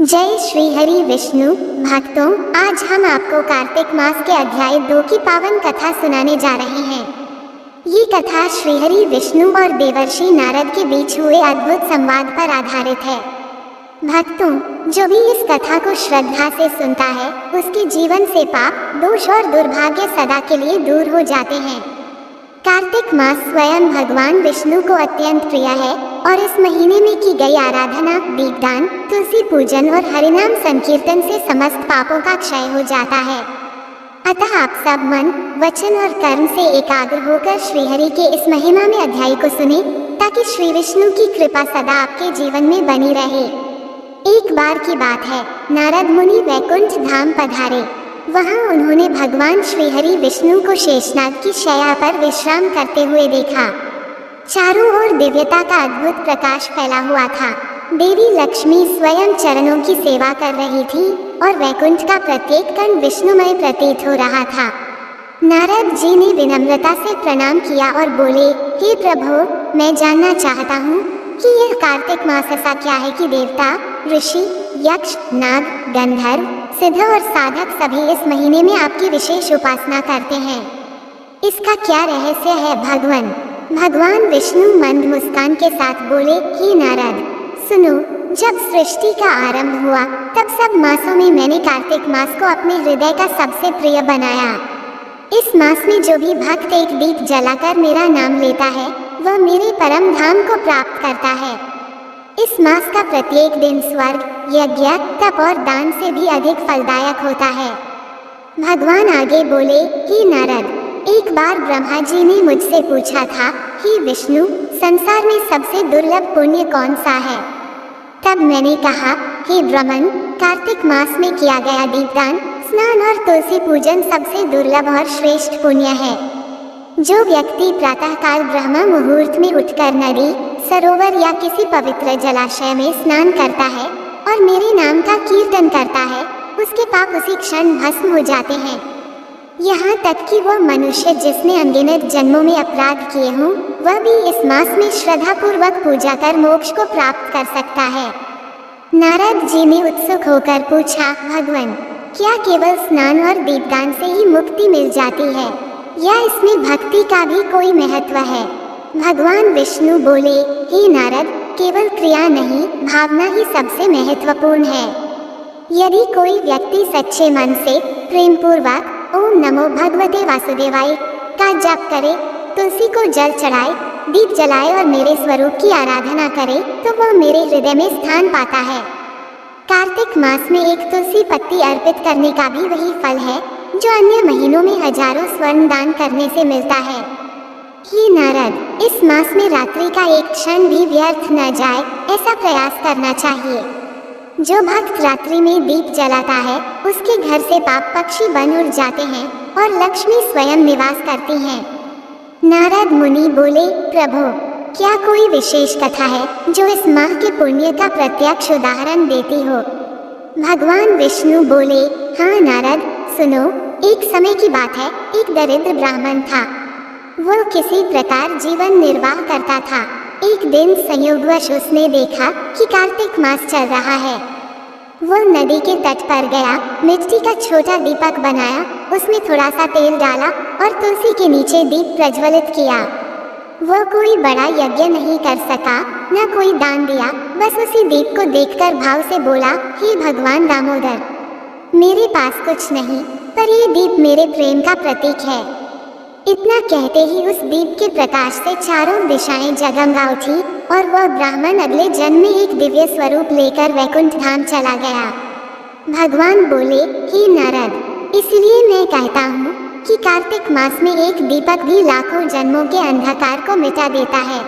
जय श्री हरि विष्णु भक्तों, आज हम आपको कार्तिक मास के अध्याय 2 की पावन कथा सुनाने जा रहे हैं। ये कथा श्री हरि विष्णु और देवर्षि नारद के बीच हुए अद्भुत संवाद पर आधारित है। भक्तों, जो भी इस कथा को श्रद्धा से सुनता है उसके जीवन से पाप, दोष और दुर्भाग्य सदा के लिए दूर हो जाते हैं। कार्तिक मास स्वयं भगवान विष्णु को अत्यंत प्रिय है और इस महीने में की गई आराधना, दीपदान, तुलसी पूजन और हरिनाम संकीर्तन से समस्त पापों का क्षय हो जाता है। अतः आप सब मन, वचन और कर्म से एकाग्र होकर श्रीहरि के इस महिमा में अध्याय को सुने ताकि श्री विष्णु की कृपा सदा आपके जीवन में बनी रहे। एक बार की बात है, नारद मुनि वैकुंठ धाम पधारे। वहां उन्होंने भगवान श्रीहरि विष्णु को शेषनाग की शैया पर विश्राम करते हुए देखा। चारों ओर दिव्यता का अद्भुत प्रकाश फैला हुआ था। देवी लक्ष्मी स्वयं चरणों की सेवा कर रही थी और वैकुंठ का प्रत्येक कण विष्णुमय प्रतीत हो रहा था। नारद जी ने विनम्रता से प्रणाम किया और बोले, हे प्रभु, मैं जानना चाहता हूँ कि यह कार्तिक मास ऐसा क्या है कि देवता, ऋषि, यक्ष, नाग, गंधर्व, सिद्ध और साधक सभी इस महीने में आपकी विशेष उपासना करते हैं। इसका क्या रहस्य है भगवान विष्णु मंद मुस्कान के साथ बोले, हे नारद, सुनो, जब सृष्टि का आरंभ हुआ तब सब मासों में मैंने कार्तिक मास को अपने हृदय का सबसे प्रिय बनाया। इस मास में जो भी भक्त एक दीप जलाकर मेरा नाम लेता है वह मेरे परम धाम को प्राप्त करता है। इस मास का प्रत्येक दिन स्वर्ग, यज्ञ, तप और दान से भी अधिक फलदायक होता है। भगवान आगे बोले, हे नारद, एक बार ब्रह्मा जी ने मुझसे पूछा था, हे विष्णु, संसार में सबसे दुर्लभ पुण्य कौन सा है? तब मैंने कहा, हे ब्रह्मन, कार्तिक मास में किया गया दीपदान, स्नान और तुलसी पूजन सबसे दुर्लभ और श्रेष्ठ पुण्य है। जो व्यक्ति प्रातःकाल ब्रह्म मुहूर्त में उठकर नदी, सरोवर या किसी पवित्र जलाशय में स्नान करता है और मेरे नाम का कीर्तन करता है, उसके पाप उसी क्षण भस्म हो जाते हैं। यहाँ तक कि वह मनुष्य जिसने अनगिनत जन्मों में अपराध किए हों, वह भी इस मास में श्रद्धा पूर्वक पूजा कर मोक्ष को प्राप्त कर सकता है। नारद जी ने उत्सुक होकर पूछा, भगवान, क्या केवल स्नान और दीपदान से ही मुक्ति मिल जाती है या इसमें भक्ति का भी कोई महत्व है? भगवान विष्णु बोले, हे नारद, केवल क्रिया नहीं, भावना ही सबसे महत्वपूर्ण है। यदि कोई व्यक्ति सच्चे मन से प्रेम पूर्वक ओम नमो भगवते वासुदेवाय का जप करे, तुलसी को जल चढ़ाए, दीप जलाए और मेरे स्वरूप की आराधना करे तो वह मेरे हृदय में स्थान पाता है। कार्तिक मास में एक तुलसी पत्ती अर्पित करने का भी वही फल है जो अन्य महीनों में हजारों स्वर्ण दान करने से मिलता है। हे नारद, इस मास में रात्रि का एक क्षण भी व्यर्थ न जाए, ऐसा प्रयास करना चाहिए। जो भक्त रात्रि में दीप जलाता है उसके घर से पाप पक्षी बन उड़ जाते हैं और लक्ष्मी स्वयं निवास करती हैं। नारद मुनि बोले, प्रभु, क्या कोई विशेष कथा है जो इस माह के पुण्य का प्रत्यक्ष उदाहरण देती हो? भगवान विष्णु बोले, हाँ नारद, सुनो, एक समय की बात है, एक दरिद्र ब्राह्मण था। वह किसी प्रकार जीवन निर्वाह करता था। एक दिन संयोगवश उसने देखा कि कार्तिक मास चल रहा है। वह नदी के तट पर गया, मिट्टी का छोटा दीपक बनाया, उसमें थोड़ा सा तेल डाला और तुलसी के नीचे दीप प्रज्वलित किया। वह कोई बड़ा यज्ञ नहीं कर सका, न कोई दान दिया, बस उसी दीप को देखकर भाव से बोला, हे भगवान दामोदर, मेरे पास कुछ नहीं, पर ये दीप मेरे प्रेम का प्रतीक है। इतना कहते ही उस दीप के प्रकाश से चारों दिशाएं जगमगा उठी और वह ब्राह्मण अगले जन्म में एक दिव्य स्वरूप लेकर वैकुंठ धाम चला गया। भगवान बोले, हे नारद, इसलिए मैं कहता हूँ कि कार्तिक मास में एक दीपक भी लाखों जन्मों के अंधकार को मिटा देता है।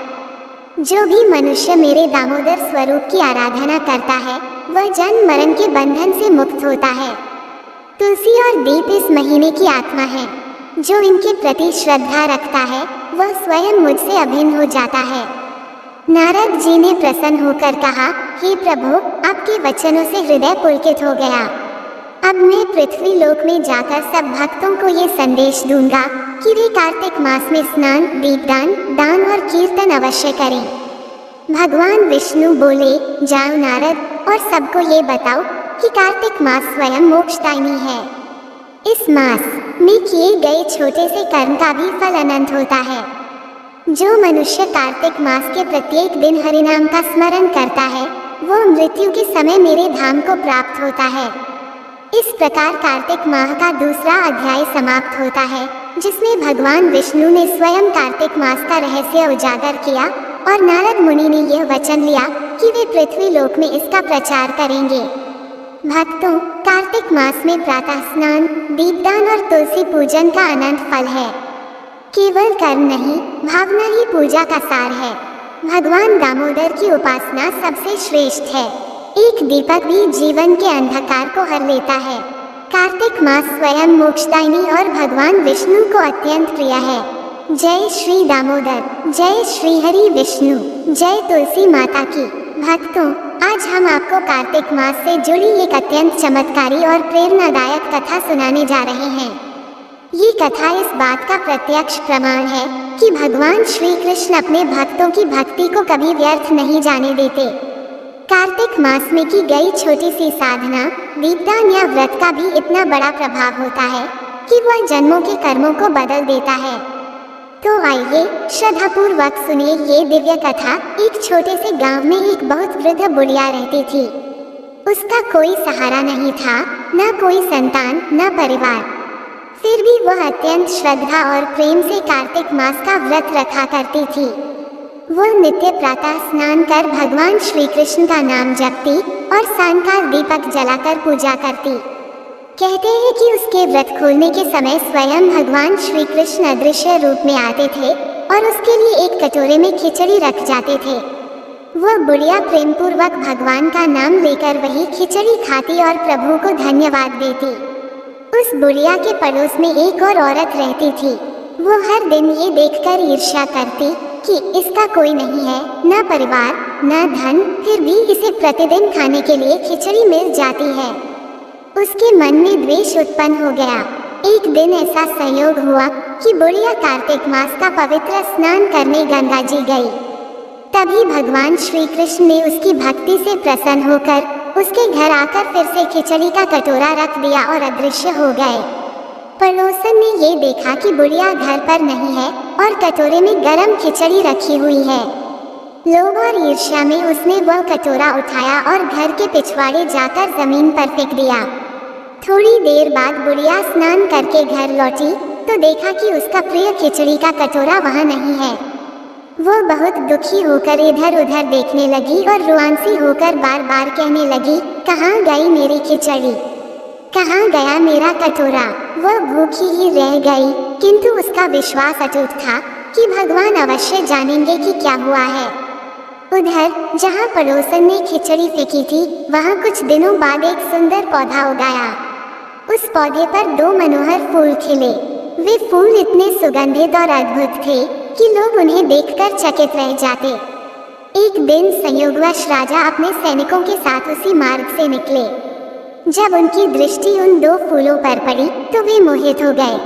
जो भी मनुष्य मेरे दामोदर स्वरूप की आराधना करता है वह जन्म मरण के बंधन से मुक्त होता है। तुलसी और दीप इस महीने की आत्मा है। जो इनके प्रति श्रद्धा रखता है वह स्वयं मुझसे अभिन्न हो जाता है। नारद जी ने प्रसन्न होकर कहा, हे प्रभु, आपके वचनों से हृदय पुलकित हो गया। अब मैं पृथ्वी लोक में जाकर सब भक्तों को ये संदेश दूंगा कि वे कार्तिक मास में स्नान, दीपदान, दान और कीर्तन अवश्य करें। भगवान विष्णु बोले, जाओ नारद, और सबको ये बताओ कि कार्तिक मास स्वयं मोक्षदायिनी है। इस मास में किए गए छोटे से कर्म का भी फल अनंत होता है। जो मनुष्य कार्तिक मास के प्रत्येक दिन हरिनाम का स्मरण करता है वो मृत्यु के समय मेरे धाम को प्राप्त होता है। इस प्रकार कार्तिक माह का दूसरा अध्याय समाप्त होता है, जिसमें भगवान विष्णु ने स्वयं कार्तिक मास का रहस्य उजागर किया और नारद मुनि ने यह वचन लिया कि वे पृथ्वी लोक में इसका प्रचार करेंगे। भक्तों, कार्तिक मास में प्रातः स्नान, दीपदान और तुलसी पूजन का अनंत फल है। केवल कर्म नहीं, भावना ही पूजा का सार है। भगवान दामोदर की उपासना सबसे श्रेष्ठ है। एक दीपक भी जीवन के अंधकार को हर लेता है। कार्तिक मास स्वयं मोक्षदायिनी और भगवान विष्णु को अत्यंत प्रिय है। जय श्री दामोदर, जय श्री हरि विष्णु, जय तुलसी माता की। भक्तों, आज हम आपको कार्तिक मास से जुड़ी एक अत्यंत चमत्कारी और प्रेरणादायक कथा सुनाने जा रहे हैं। ये कथा इस बात का प्रत्यक्ष प्रमाण है कि भगवान श्री कृष्ण अपने भक्तों की भक्ति को कभी व्यर्थ नहीं जाने देते। कार्तिक मास में की गई छोटी सी साधना, दीपदान या व्रत का भी इतना बड़ा प्रभाव होता है कि वह जन्मों के कर्मों को बदल देता है। तो आइए श्रद्धापूर्वक सुनिए ये दिव्य कथा। एक छोटे से गांव में एक बहुत वृद्ध बुढ़िया रहती थी। उसका कोई सहारा नहीं था, न कोई संतान, न परिवार। फिर भी वह अत्यंत श्रद्धा और प्रेम से कार्तिक मास का व्रत रखा करती थी। वह नित्य प्रातः स्नान कर भगवान श्री कृष्ण का नाम जपती और सायंकाल दीपक जलाकर पूजा करती। कहते हैं कि उसके व्रत खोलने के समय स्वयं भगवान श्री कृष्ण अदृश्य रूप में आते थे और उसके लिए एक कटोरे में खिचड़ी रख जाते थे। वह बुढ़िया प्रेम पूर्वक भगवान का नाम लेकर वही खिचड़ी खाती और प्रभु को धन्यवाद देती। उस बुढ़िया के पड़ोस में एक और औरत रहती थी। वो हर दिन ये देखकर ईर्ष्या करती कि इसका कोई नहीं है, न परिवार, न धन, फिर भी इसे प्रतिदिन खाने के लिए खिचड़ी मिल जाती है। उसके मन में द्वेष उत्पन्न हो गया। एक दिन ऐसा संयोग हुआ कि बुढ़िया कार्तिक मास का पवित्र स्नान करने गंगा जी गई। तभी भगवान श्री कृष्ण ने उसकी भक्ति से प्रसन्न होकर उसके घर आकर फिर से खिचड़ी का कटोरा रख दिया और अदृश्य हो गए। पड़ोसन ने ये देखा कि बुढ़िया घर पर नहीं है और कटोरे में गरम खिचड़ी रखी हुई है। लोभ और ईर्ष्या में उसने वह कटोरा उठाया और घर के पिछवाड़े जाकर जमीन पर फेंक दिया। थोड़ी देर बाद बुढ़िया स्नान करके घर लौटी तो देखा कि उसका प्रिय खिचड़ी का कटोरा वहाँ नहीं है। वो बहुत दुखी होकर इधर उधर देखने लगी और रुआंसी होकर बार बार कहने लगी, कहाँ गई मेरी खिचड़ी, कहाँ गया मेरा कटोरा। वह भूखी ही रह गई, किंतु उसका विश्वास अटूट था कि भगवान अवश्य जानेंगे कि क्या हुआ है। उधर जहाँ पड़ोसन ने खिचड़ी फेंकी थी वहाँ कुछ दिनों बाद एक सुंदर पौधा उगाया। उस पौधे पर 2 मनोहर फूल खिले। वे फूल इतने सुगंधित और अद्भुत थे कि लोग उन्हें देखकर चकित रह जाते। एक दिन संयोगवश राजा अपने सैनिकों के साथ उसी मार्ग से निकले। जब उनकी दृष्टि उन 2 फूलों पर पड़ी तो वे मोहित हो गए।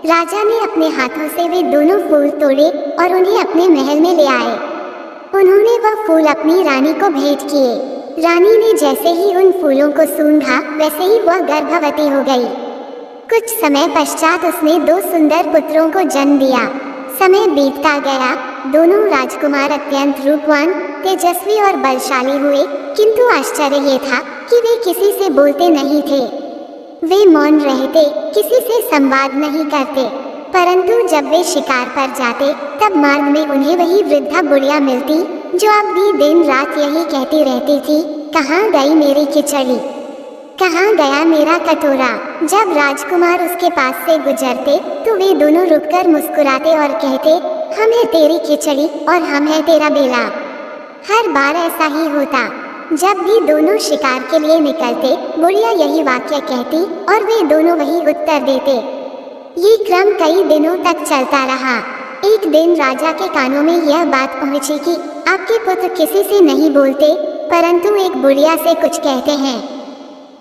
राजा ने अपने हाथों से वे दोनों फूल तोड़े और उन्हें अपने महल में ले आए। उन्होंने वह फूल अपनी रानी को भेंट किए। रानी ने जैसे ही उन फूलों को सूंघा वैसे ही वह गर्भवती हो गई। कुछ समय पश्चात उसने 2 सुंदर पुत्रों को जन्म दिया। समय बीतता गया। दोनों राजकुमार अत्यंत रूपवान, तेजस्वी और बलशाली हुए, किंतु आश्चर्य ये था कि वे किसी से बोलते नहीं थे। वे मौन रहते, किसी से संवाद नहीं करते। परंतु जब वे शिकार पर जाते तब मार्ग में उन्हें वही वृद्धा बुढ़िया मिलती जो अब भी दिन रात यही कहती रहती थी, कहाँ गई मेरी खिचड़ी, कहाँ गया मेरा कटोरा। जब राजकुमार उसके पास से गुजरते तो वे दोनों रुककर मुस्कुराते और कहते, हम है तेरी खिचड़ी और हम है तेरा बेला। हर बार ऐसा ही होता। जब भी दोनों शिकार के लिए निकलते बुढ़िया यही वाक्य कहती और वे दोनों वही उत्तर देते। ये क्रम कई दिनों तक चलता रहा। एक दिन राजा के कानों में यह बात पहुंची कि आपके पुत्र किसी से नहीं बोलते परंतु एक बुढ़िया से कुछ कहते हैं।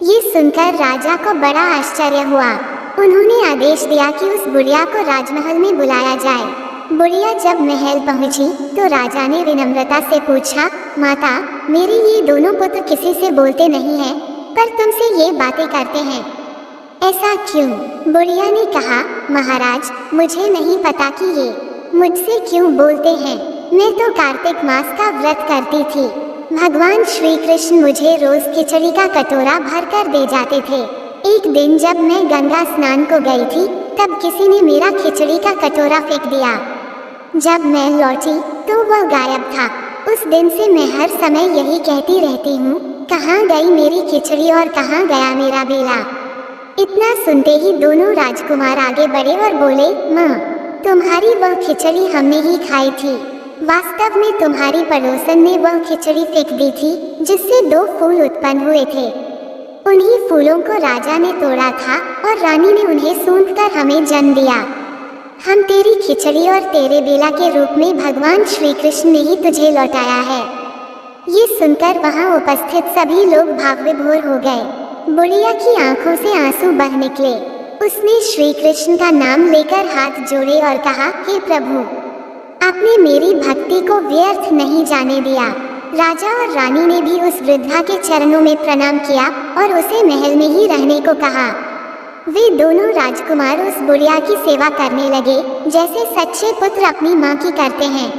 ये सुनकर राजा को बड़ा आश्चर्य हुआ। उन्होंने आदेश दिया कि उस बुढ़िया को राजमहल में बुलाया जाए। बुढ़िया जब महल पहुंची तो राजा ने विनम्रता से पूछा, माता, मेरे ये दोनों पुत्र किसी से बोलते नहीं हैं, पर तुमसे ये बातें करते हैं, ऐसा क्यों? बुढ़िया ने कहा, महाराज, मुझे नहीं पता कि ये मुझसे क्यों बोलते हैं। मैं तो कार्तिक मास का व्रत करती थी। भगवान श्री कृष्ण मुझे रोज खिचड़ी का कटोरा भर कर दे जाते थे। एक दिन जब मैं गंगा स्नान को गई थी तब किसी ने मेरा खिचड़ी का कटोरा फेंक दिया। जब मैं लौटी तो वह गायब था। उस दिन से मैं हर समय यही कहती रहती हूँ, कहाँ गई मेरी खिचड़ी और कहाँ गया मेरा बेला। इतना सुनते ही दोनों राजकुमार आगे बढ़े और बोले, माँ, तुम्हारी वह खिचड़ी हमने ही खाई थी। वास्तव में तुम्हारी पड़ोसन ने वह खिचड़ी फेंक दी थी जिससे 2 फूल उत्पन्न हुए थे। उन्हीं फूलों को राजा ने तोड़ा था और रानी ने उन्हें सूंघकर हमें जन्म दिया। हम तेरी खिचड़ी और तेरे बेला के रूप में भगवान श्री कृष्ण ने ही तुझे लौटाया है। ये सुनकर वहां उपस्थित सभी लोग भाव विभोर हो गए। बुढ़िया की आंखों से आंसू बह निकले। उसने श्री कृष्ण का नाम लेकर हाथ जोड़े और कहा, हे प्रभु, आपने मेरी भक्ति को व्यर्थ नहीं जाने दिया। राजा और रानी ने भी उस वृद्धा के चरणों में प्रणाम किया और उसे महल में ही रहने को कहा। वे दोनों राजकुमार उस बुढ़िया की सेवा करने लगे जैसे सच्चे पुत्र अपनी माँ की करते हैं।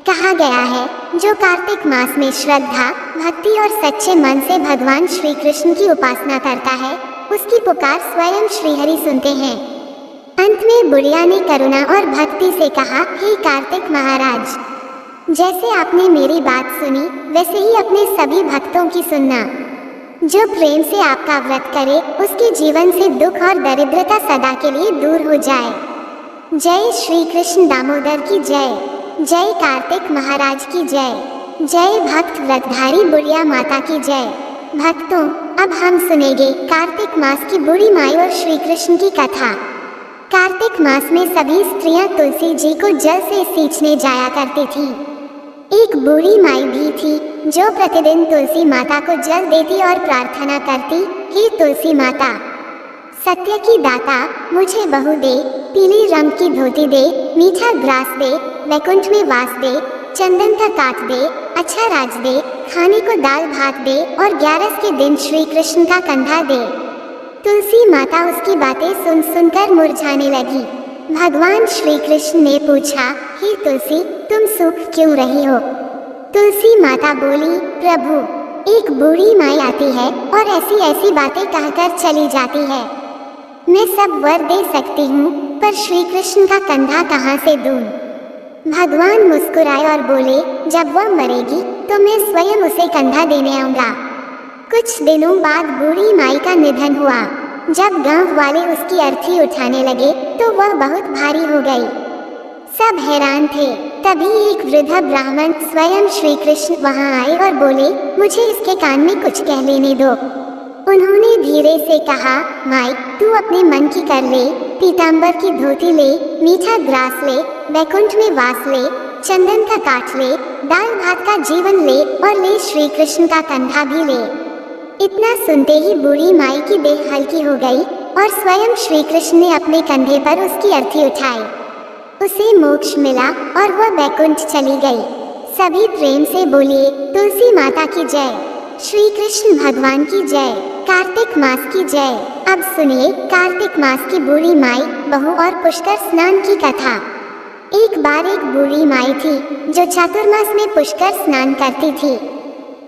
कहा गया है, जो कार्तिक मास में श्रद्धा, भक्ति और सच्चे मन से भगवान श्री कृष्ण की उपासना करता है, उसकी पुकार स्वयं श्रीहरि सुनते हैं। अंत में बुढ़िया ने करुणा और भक्ति से कहा, हे कार्तिक महाराज, जैसे आपने मेरी बात सुनी वैसे ही अपने सभी भक्तों की सुनना। जो प्रेम से आपका व्रत करे उसके जीवन से दुख और दरिद्रता सदा के लिए दूर हो जाए। जय श्री कृष्ण दामोदर की जय। जय कार्तिक महाराज की जय। जय भक्त व्रतधारी बुढ़िया माता की जय। भक्तों, अब हम सुनेंगे कार्तिक मास की बूढ़ी माई और श्री कृष्ण की कथा। कार्तिक मास में सभी स्त्रियां तुलसी जी को जल से सींचने जाया करती थी। एक बूढ़ी माई भी थी जो प्रतिदिन तुलसी माता को जल देती और प्रार्थना करती, हे तुलसी माता, सत्य की दाता, मुझे बहू दे, पीली रंग की धोती दे, मीठा ग्रास दे, वैकुंठ में वास दे, चंदन का काट दे, अच्छा राज दे, खाने को दाल भात दे और 11 के दिन श्री कृष्ण का कंधा दे। तुलसी माता उसकी बातें सुन सुनकर मुरझाने लगी। भगवान श्री कृष्ण ने पूछा, हे तुलसी, तुम सूख क्यों रही हो? तुलसी माता बोली, प्रभु, एक बूढ़ी माई आती है और ऐसी ऐसी बातें कहकर चली जाती है। मैं सब वर दे सकती हूँ, पर श्री कृष्ण का कंधा कहाँ से दूँ? भगवान मुस्कुराए और बोले, जब वह मरेगी तो मैं स्वयं उसे कंधा देने आऊँगा। कुछ दिनों बाद बूढ़ी माई का निधन हुआ। जब गांव वाले उसकी अर्थी उठाने लगे तो वह बहुत भारी हो गई। सब हैरान थे। तभी एक वृद्ध ब्राह्मण स्वयं श्री कृष्ण वहां आए और बोले, मुझे इसके कान में कुछ कह लेने दो। उन्होंने धीरे से कहा, माई, तू अपने मन की कर ले, पीताम्बर की धोती ले, मीठा ग्रास ले, वैकुंठ में वास ले, चंदन का काट ले, दाल भात का जीवन ले और ले श्री कृष्ण का कंधा भी ले। इतना सुनते ही बूढ़ी माई की देह हल्की हो गई और स्वयं श्री कृष्ण ने अपने कंधे पर उसकी अर्थी उठाई। उसे मोक्ष मिला और वह वैकुंठ चली गई। सभी प्रेम से बोलिए, तुलसी माता की जय, श्री कृष्ण भगवान की जय, कार्तिक मास की जय। अब सुनिए कार्तिक मास की बूढ़ी माई, बहू और पुष्कर स्नान की कथा। एक बार एक बूढ़ी माई थी जो चातुर्मास में पुष्कर स्नान करती थी।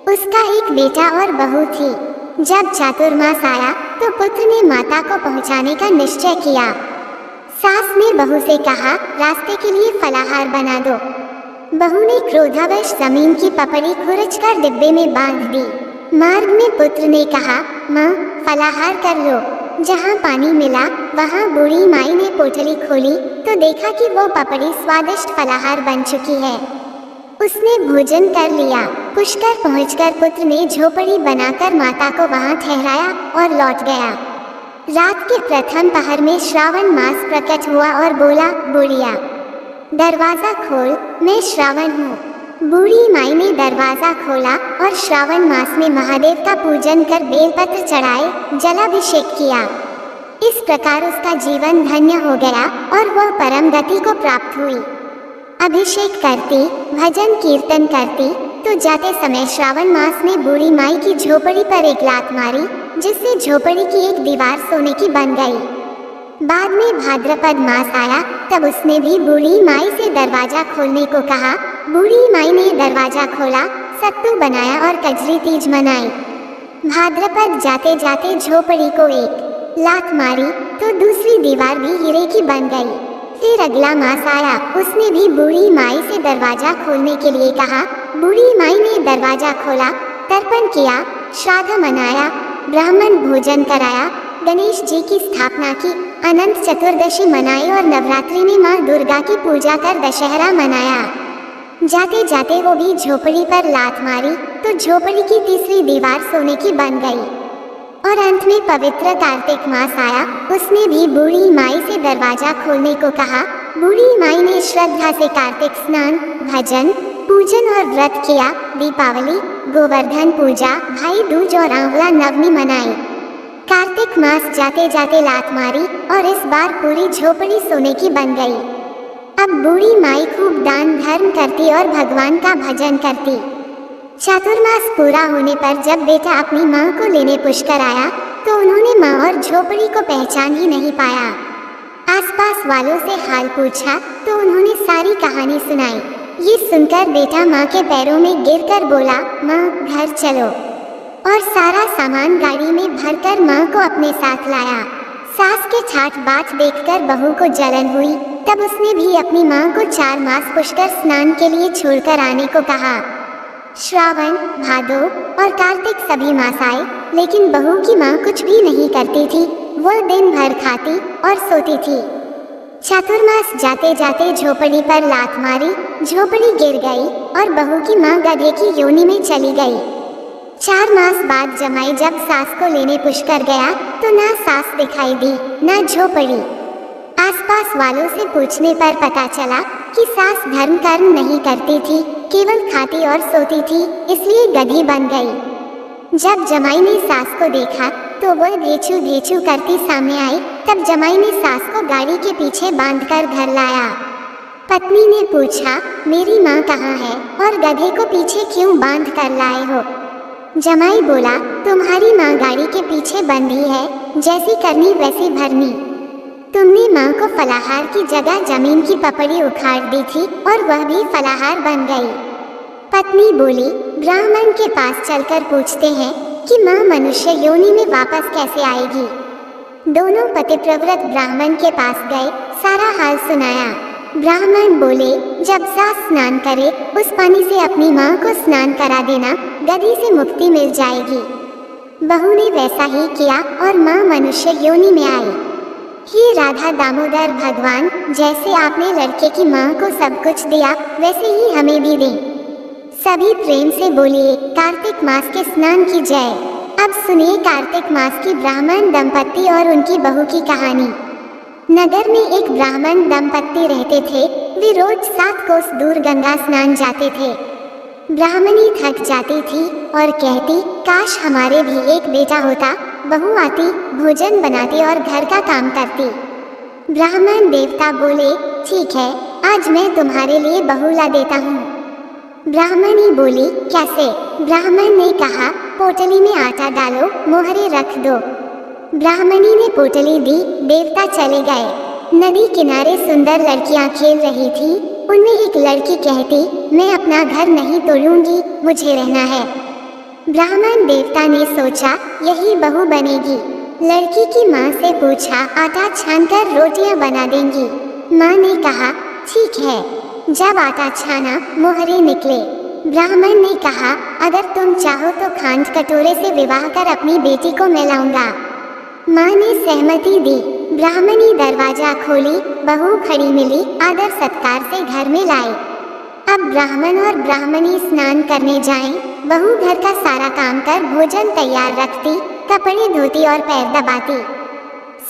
उसका एक बेटा और बहू थी। जब चातुर्मास आया तो पुत्र ने माता को पहुंचाने का निश्चय किया। सास ने बहू से कहा, रास्ते के लिए फलाहार बना दो। बहू ने क्रोधावश जमीन की पपड़ी खुरच कर डिब्बे में बांध दी। मार्ग में पुत्र ने कहा, माँ, फलाहार कर लो। जहाँ पानी मिला वहाँ बूढ़ी माई ने पोटली खोली तो देखा कि वो पपड़ी स्वादिष्ट फलाहार बन चुकी है। उसने भोजन कर लिया। पुष्कर पहुंचकर पुत्र ने झोपड़ी बनाकर माता को वहां ठहराया और लौट गया। रात के प्रथम पहर में श्रावण मास प्रकट हुआ और बोला, बुढ़िया, दरवाजा खोल, मैं श्रावण हूँ। बूढ़ी माई ने दरवाजा खोला और श्रावण मास में महादेव का पूजन कर बेलपत्र चढ़ाए, जलाभिषेक किया। इस प्रकार उसका जीवन धन्य हो गया और वह परम गति को प्राप्त हुई। अभिषेक करती, भजन कीर्तन करती। तो जाते समय श्रावण मास में बूढ़ी माई की झोपड़ी पर एक लात मारी, जिससे झोपड़ी की एक दीवार सोने की बन गई। बाद में भाद्रपद मास आया, तब उसने भी बूढ़ी माई से दरवाजा खोलने को कहा। बूढ़ी माई ने दरवाजा खोला, सत्तू बनाया और कजरी तीज मनाई। भाद्रपद जाते जाते झोपड़ी को एक लात मारी, तो दूसरी दीवार भी हीरे की बन गई। फिर अगला मास आया, उसने भी बूढ़ी माई से दरवाजा खोलने के लिए कहा। बूढ़ी माई ने दरवाजा खोला, तर्पण किया, श्राद्ध मनाया, ब्राह्मण भोजन कराया, गणेश जी की स्थापना की, अनंत चतुर्दशी मनाई और नवरात्रि में माँ दुर्गा की पूजा कर दशहरा मनाया। जाते जाते वो भी झोपड़ी पर लात मारी, तो झोपड़ी की तीसरी दीवार सोने की बन गई। और अंत में पवित्र कार्तिक मास आया, उसने भी बूढ़ी माई से दरवाजा खोलने को कहा। बूढ़ी माई ने श्रद्धा से कार्तिक स्नान, भजन, पूजन और व्रत किया। दीपावली, गोवर्धन पूजा, भाई दूज और आंवला नवमी मनाई। कार्तिक मास जाते जाते लात मारी और इस बार पूरी झोपड़ी सोने की बन गई। अब बूढ़ी माई खूब दान धर्म करती और भगवान का भजन करती। चातुर्मास पूरा होने पर जब बेटा अपनी माँ को लेने पुष्कर आया, तो उन्होंने माँ और झोपड़ी को पहचान ही नहीं पाया। आसपास वालों से हाल पूछा तो उन्होंने सारी कहानी सुनाई। ये सुनकर बेटा माँ के पैरों में गिरकर बोला, माँ घर चलो, और सारा सामान गाड़ी में भरकर माँ को अपने साथ लाया। सास के ठाठ बात देखकर बहू को जलन हुई, तब उसने भी अपनी माँ को 4 मास पुष्कर स्नान के लिए छोड़कर आने को कहा। श्रावण, भादो और कार्तिक सभी मास आए, लेकिन बहू की माँ कुछ भी नहीं करती थी। वह दिन भर खाती और सोती थी। चातुर्मास जाते जाते झोपड़ी पर लात मारी, झोपड़ी गिर गई और बहू की माँ गधे की योनि में चली गई। 4 मास बाद जमाई जब सास को लेने पुष्कर गया, तो ना सास दिखाई दी, ना झोपड़ी। आसपास वालों से पूछने पर पता चला कि सास धर्म कर्म नहीं करती थी, केवल खाती और सोती थी, इसलिए गधी बन गई। जब जमाई ने सास को देखा तो वह धेचू धेचू करती सामने आई। तब जमाई ने सास को गाड़ी के पीछे बांधकर घर लाया। पत्नी ने पूछा, मेरी माँ कहाँ है और गधे को पीछे क्यों बांध कर लाए हो? जमाई बोला, तुम्हारी माँ गाड़ी के पीछे बंधी है, जैसी करनी वैसी भरनी। तुमने माँ को फलाहार की जगह जमीन की पपड़ी उखाड़ दी थी और वह भी फलाहार बन गई। पत्नी बोली, ब्राह्मण के पास चलकर पूछते हैं कि माँ मनुष्य योनि में वापस कैसे आएगी। दोनों पतिप्रव्रत ब्राह्मण के पास गए, सारा हाल सुनाया। ब्राह्मण बोले, जब सास स्नान करे उस पानी से अपनी माँ को स्नान करा देना, गधी से मुक्ति मिल जाएगी। बहू ने वैसा ही किया और माँ मनुष्य योनि में आई। हे राधा दामोदर भगवान, जैसे आपने लड़के की माँ को सब कुछ दिया, वैसे ही हमें भी दें। सभी प्रेम से बोलिए, कार्तिक मास के स्नान की जय। अब सुनिए कार्तिक मास की ब्राह्मण दंपत्ति और उनकी बहू की कहानी। नगर में एक ब्राह्मण दंपत्ति रहते थे। वे रोज 7 कोस दूर गंगा स्नान जाते थे। ब्राह्मणी थक जाती थी और कहती, काश हमारे भी एक बेटा होता। बहू आती, भोजन बनाती और घर का काम करती। ब्राह्मण देवता बोले, ठीक है, आज मैं तुम्हारे लिए बहू ला देता हूँ। ब्राह्मणी बोली, कैसे? ब्राह्मण ने कहा, पोटली में आटा डालो, मोहरे रख दो। ब्राह्मणी ने पोटली दी, देवता चले गए। नदी किनारे सुंदर लड़कियां खेल रही थी। उनमें एक लड़की कहती, मैं अपना घर नहीं तोड़ूंगी, मुझे रहना है। ब्राह्मण देवता ने सोचा, यही बहू बनेगी। लड़की की माँ से पूछा, आटा छानकर रोटियां बना देंगी? माँ ने कहा, ठीक है। जब आटा छाना, मोहरे निकले। ब्राह्मण ने कहा, अगर तुम चाहो तो खांड कटोरे से विवाह कर अपनी बेटी को मैं लाऊंगा। माँ ने सहमति दी। ब्राह्मणी दरवाजा खोली, बहू खड़ी मिली, आदर सत्कार से घर में लाई। अब ब्राह्मण और ब्राह्मणी स्नान करने जाएं। बहू घर का सारा काम कर भोजन तैयार रखती, कपड़े धोती और पैर दबाती।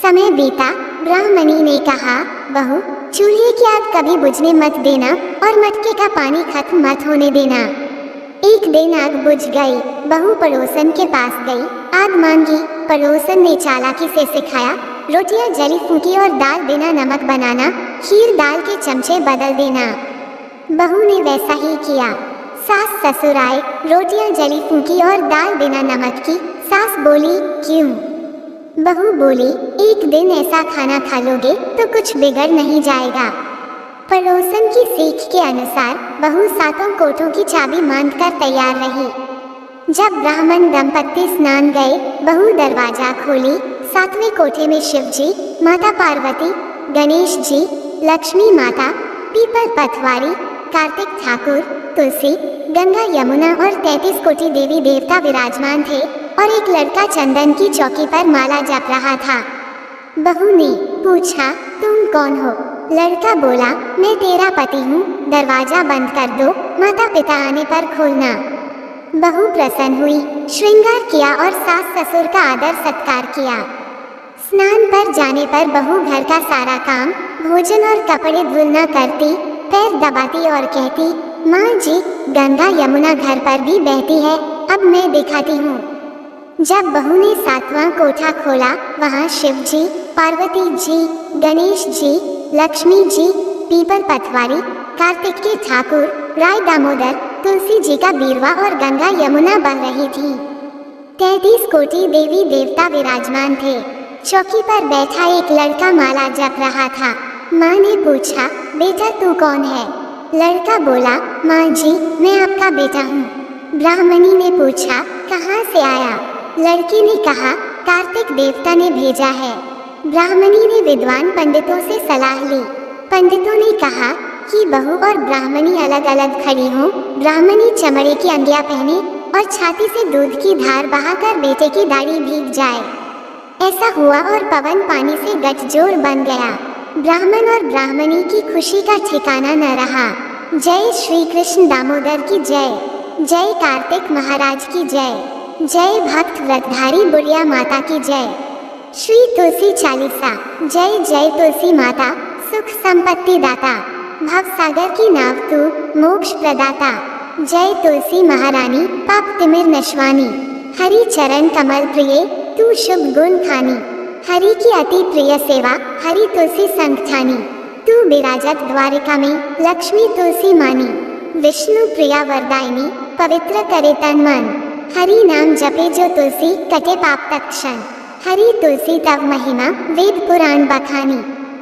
समय बीता। ब्राह्मणी ने कहा, बहू, चूल्हे की आग कभी बुझने मत देना और मटके का पानी खत्म मत होने देना। एक दिन आग बुझ गई। बहू पड़ोसन के पास गई, आग मांगी। पड़ोसन ने चालाकी से सिखाया, रोटियां जली फूकी और दाल बिना नमक बनाना, खीर दाल के चमचे बदल देना। बहू ने वैसा ही किया। सास ससुर आए, रोटियां जली फूंकी और दाल बिना नमक की। सास बोली, क्यों? बहू बोली, एक दिन ऐसा खाना खा लोगे तो कुछ बिगड़ नहीं जाएगा। पड़ोसन की सीख के अनुसार बहू सातों कोठों की चाबी मांगकर तैयार रही। जब ब्राह्मण दंपत्ति स्नान गए, बहू दरवाजा खोली। सातवें कोठे में शिव जी, माता पार्वती, गणेश जी, लक्ष्मी माता, पीपल पथवारी, कार्तिक ठाकुर, तुलसी, गंगा यमुना और 33 कोटि देवी देवता विराजमान थे और एक लड़का चंदन की चौकी पर माला जप रहा था। बहू ने पूछा, तुम कौन हो? लड़का बोला, मैं तेरा पति हूँ, दरवाजा बंद कर दो, माता पिता आने पर खोलना। बहू प्रसन्न हुई, श्रृंगार किया और सास ससुर का आदर सत्कार किया। स्नान पर जाने पर बहू घर का सारा काम, भोजन और कपड़े धुलना करती, पैर दबाती और कहती, माँ जी, गंगा यमुना घर पर भी बहती है, अब मैं दिखाती हूँ। जब बहू ने सातवां कोठा खोला, वहाँ शिव जी, पार्वती जी, गणेश जी, लक्ष्मी जी, पीपल पथवारी, कार्तिक के ठाकुर, राय दामोदर, तुलसी जी का बीरवा और गंगा यमुना बह रही थी। 33 कोटि देवी देवता विराजमान थे। चौकी पर बैठा एक लड़का माला जप रहा था। माँ ने पूछा, बेटा तू कौन है? लड़का बोला, माँ जी, मैं आपका बेटा हूँ। ब्राह्मणी ने पूछा, कहाँ से आया? लड़के ने कहा, कार्तिक देवता ने भेजा है। ब्राह्मणी ने विद्वान पंडितों से सलाह ली। पंडितों ने कहा कि बहू और ब्राह्मणी अलग अलग खड़ी हों। ब्राह्मणी चमड़े की अंगिया पहने और छाती से दूध की धार बहाकर बेटे की दाढ़ी भीग जाए। ऐसा हुआ और पवन पानी से गठजोड़ बन गया। ब्राह्मण और ब्राह्मणी की खुशी का ठिकाना न रहा। जय श्री कृष्ण दामोदर की जय। जय कार्तिक महाराज की जय। जय भक्त व्रतधारी बुढ़िया माता की जय। श्री तुलसी चालीसा। जय जय तुलसी माता, सुख संपत्ति दाता, भवसागर की नाव तू, मोक्ष प्रदाता। जय तुलसी महारानी, पाप तिमिर नशवानी। हरि चरण कमल प्रिय, तू शुभ गुण खानी। हरि की अति प्रिय सेवा, हरि तुलसी संगठानी। तू विराजत द्वारिका में, लक्ष्मी तुलसी मानी। विष्णु प्रिया वरदायिनी, पवित्र करे तन मन। हरि नाम जपे जो तुलसी, कटे पाप तत्क्षण। हरि तुलसी तव महिमा, वेद पुराण बखानी।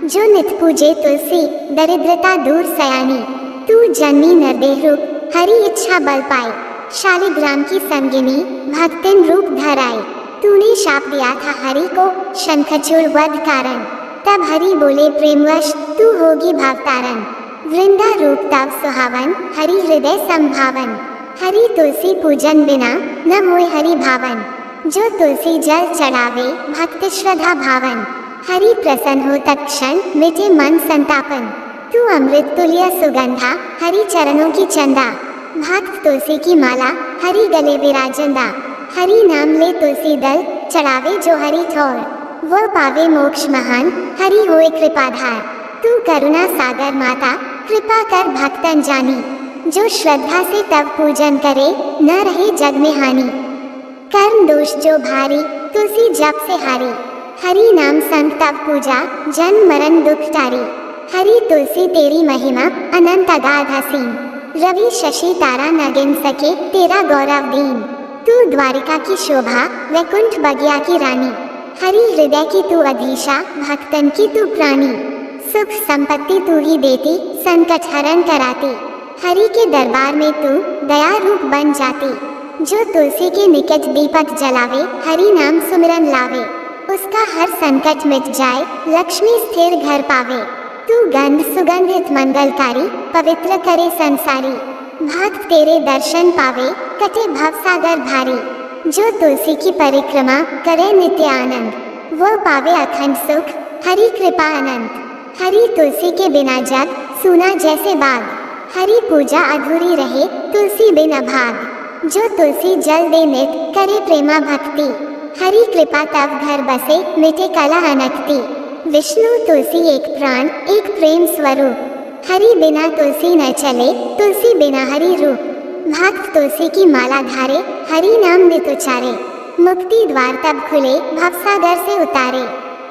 जो नित पूजे तुलसी, दरिद्रता दूर सयानी। तू जन्मी नरदेह रूप, हरि इच्छा बल पाए। शालिग्राम की संगिनी, भक्तिन रूप धराए। तूने शाप दिया था हरि को, शंखचूड़ वध कारण। तब हरि बोले प्रेमवश, तू होगी भावतारण। वृंदा रूप तव सुहावन, हरि हृदय संभावन। हरि तुलसी पूजन बिना, न होय हरि भावन। जो तुलसी जल चढ़ावे, भक्त श्रद्धा भावन। हरि प्रसन्न हो तत्क्षण, मिटे मन संतापन। तू अमृत तुल्य सुगंधा, हरि चरणों की चंदा। भक्त तुलसी की माला, हरि गले विराजंदा। हरि नाम ले तुलसी दल, चढ़ावे जो हरि ठोर। वो पावे मोक्ष महान, हरि होए कृपाधार। तू करुणा सागर माता, कृपा कर भक्तन जानी। जो श्रद्धा से तब पूजन करे, न रहे जग में हानि। कर्म दोष जो भारी, तुलसी जप से हारी। हरि नाम संग तब पूजा, जन्म मरण दुख टारी। हरि तुलसी तेरी महिमा, अनंत अगाध असीम। रवि शशि तारा न गिन सके, तेरा गौरव दीन। तू द्वारिका की शोभा, वैकुंठ बगिया की रानी। हरि हृदय की तू अधीशा, भक्तन की तू प्राणी। सुख संपत्ति तू ही देती, संकट हरण कराती। हरि के दरबार में तू दया रूप बन जाती। जो तुलसी के निकट दीपक जलावे, हरि नाम सुमिरन लावे। उसका हर संकट मिट जाए, लक्ष्मी स्थिर घर पावे। तू गंध सुगंधित मंगलकारी, पवित्र करे संसारी। भक्त तेरे दर्शन पावे, कटे भवसागर भारी। जो तुलसी की परिक्रमा करे नित्य आनंद, वो पावे अखंड सुख, हरि कृपा अनंत। हरि तुलसी के बिना जग सूना जैसे बाग। हरि पूजा अधूरी रहे, तुलसी बिन अभाग। जो तुलसी जल दे नित, करे प्रेमा भक्ति। हरि कृपा तब घर बसे, मिटे कला अनक्ति। विष्णु तुलसी एक प्राण, एक प्रेम स्वरूप। हरि बिना तुलसी न चले, तुलसी बिना हरि रूप। भक्त तुलसी की माला धारे, हरि नाम नित उचारे। मुक्ति द्वार तब खुले, भवसागर से उतारे।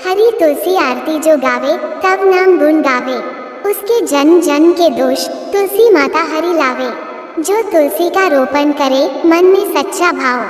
हरि तुलसी आरती जो गावे, तब नाम गुण गावे। उसके जन्म जन्म के दोष तुलसी माता हरि लावे। जो तुलसी का रोपण करे मन में सच्चा भाव,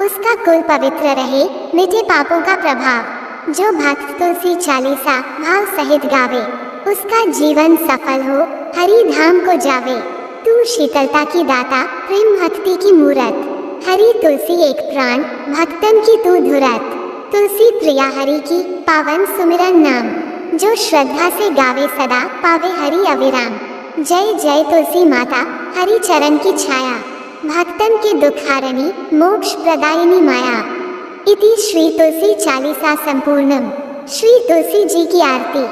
उसका कुल पवित्र रहे मिटे पापों का प्रभाव। जो भक्त तुलसी चालीसा भाव सहित गावे, उसका जीवन सफल हो हरि धाम को जावे। तू शीतलता की दाता प्रेम भक्ति की मूरत, हरि तुलसी एक प्राण भक्तन की तू धुरत। तुलसी प्रिया हरि की पावन सुमिरन नाम, जो श्रद्धा से गावे सदा पावे हरि अविराम। जय जय तुलसी माता हरि चरण की छाया, भक्तन के दुख हारिणी मोक्ष प्रदायिनी माया। इति श्री तुलसी चालीसा संपूर्णम। श्री तुलसी जी की आरती।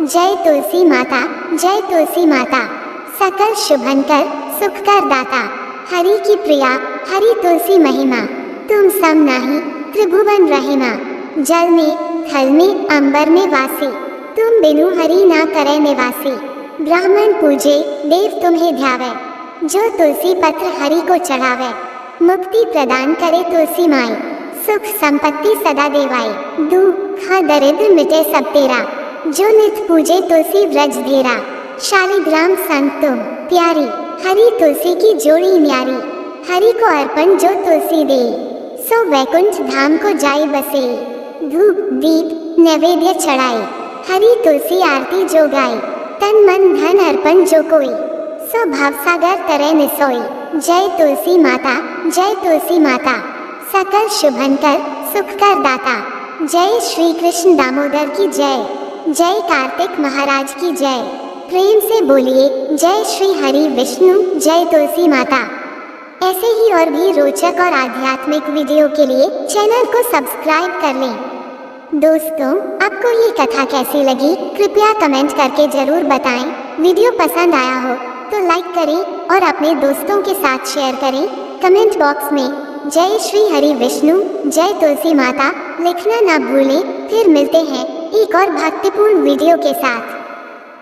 जय तुलसी माता, जय तुलसी माता, सकल शुभंकर सुखकर दाता। हरि की प्रिया हरि तुलसी महिमा, तुम सम नाही त्रिभुवन रहिमा। जल में थल में अंबर में वासी, तुम बिनु हरि ना करे निवासी। ब्राह्मण पूजे देव तुम्हें ध्यावे, जो तुलसी पत्र हरि को चढ़ावे। मुक्ति प्रदान करे तुलसी माई, सुख संपत्ति सदा देवाई। दुख दरिद्र मिटे सब तेरा, जो नित पूजे तुलसी व्रज धेरा। शालिग्राम संत तुम प्यारी, हरि तुलसी की जोड़ी न्यारी। हरि को अर्पण जो तुलसी दे, सो वैकुंठ धाम को जाई बसे। धूप दीप नैवेद्य चढ़ाई, हरि तुलसी आरती जो गाई। तन मन धन अर्पण जो कोई, सो भवसागर तरे निसोई। जय तुलसी माता, जय तुलसी माता, सकल शुभंकर सुखकर दाता। जय श्री कृष्ण दामोदर की जय, जय कार्तिक महाराज की जय। प्रेम से बोलिए जय श्री हरि विष्णु, जय तुलसी माता। ऐसे ही और भी रोचक और आध्यात्मिक वीडियो के लिए चैनल को सब्सक्राइब कर लें। दोस्तों, आपको ये कथा कैसी लगी कृपया कमेंट करके जरूर बताएं। वीडियो पसंद आया हो तो लाइक करें और अपने दोस्तों के साथ शेयर करें। कमेंट बॉक्स में जय श्री हरि विष्णु, जय तुलसी माता लिखना ना भूलें। फिर मिलते हैं एक और भक्तिपूर्ण वीडियो के साथ।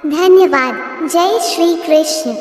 धन्यवाद। जय श्री कृष्ण।